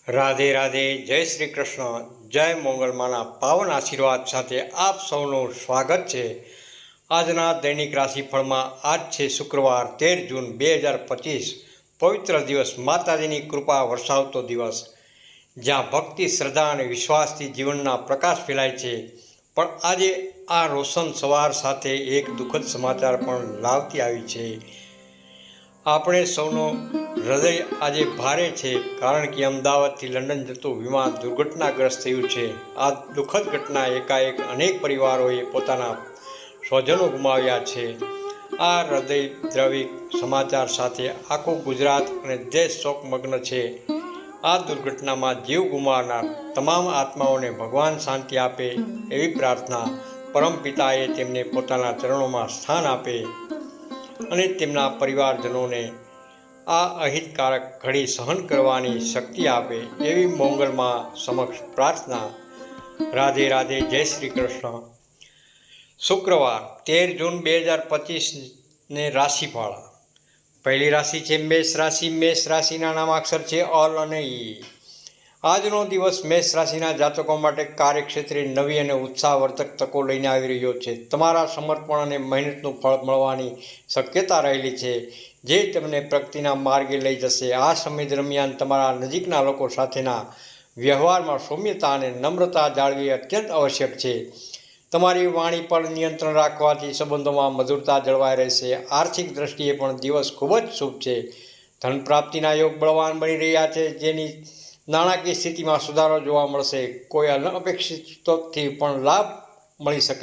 રાધે રાધે, જય શ્રી કૃષ્ણ, જય મોંગલમાના પાવન આશીર્વાદ સાથે આપ સૌનું સ્વાગત છે. આજના દૈનિક રાશિફળમાં આજ છે શુક્રવાર 13 જૂન 2025, પવિત્ર દિવસ, માતાજીની કૃપા વરસાવતો દિવસ, જ્યાં ભક્તિ, શ્રદ્ધા અને વિશ્વાસથી જીવનના પ્રકાશ ફેલાય છે. પણ આજે આ રોશન સવાર સાથે એક દુઃખદ સમાચાર પણ લાવતી આવી છે. આપણે સૌનો હૃદય આજે ભારે છે, કારણ કે અમદાવાદથી લંડન જતું વિમાન દુર્ઘટનાગ્રસ્ત થયું છે. આ દુઃખદ ઘટના એકાએક અનેક પરિવારોએ પોતાના સ્વજનો ગુમાવ્યા છે. આ હૃદયદ્રાવક સમાચાર સાથે આખું ગુજરાત અને દેશ શોકમગ્ન છે. આ દુર્ઘટનામાં જીવ ગુમાવનાર તમામ આત્માઓને ભગવાન શાંતિ આપે એવી પ્રાર્થના. પરમપિતાએ તેમને પોતાના ચરણોમાં સ્થાન આપે અને તેમના પરિવારજનોને આ અહિતકારક ઘડી સહન કરવાની શક્તિ આપે એવી મોંગલમાં સમક્ષ પ્રાર્થના. રાધે રાધે, જય શ્રી કૃષ્ણ. શુક્રવાર 13 જૂન 2025 રાશિફળ. પહેલી રાશિ છે મેષ રાશિ. મેષ રાશિના નામાક્ષર છે અલ અને ઈ. આજનો દિવસ મેષ રાશિના જાતકો માટે કાર્યક્ષેત્રે નવી અને ઉત્સાહવર્ધક તકો લઈને આવી રહ્યો છે. તમારા સમર્પણ અને મહેનતનું ફળ મળવાની શક્યતા રહેલી છે, જે તમને પ્રગતિના માર્ગે લઈ જશે. આ સમય દરમિયાન તમારા નજીકના લોકો સાથેના વ્યવહારમાં સૌમ્યતા અને નમ્રતા જાળવવી અત્યંત આવશ્યક છે. તમારી વાણી પર નિયંત્રણ રાખવાથી સંબંધોમાં મધુરતા જળવાઈ રહેશે. આર્થિક દ્રષ્ટિએ પણ દિવસ ખૂબ જ શુભ છે. ધન પ્રાપ્તિના યોગ બળવાન બની રહ્યા છે, જેની નાણાકીય સ્થિતિમાં સુધારો જોવા મળશે. કોઈ અનપેક્ષિત સ્ત્રોતથી પણ લાભ મળી શકે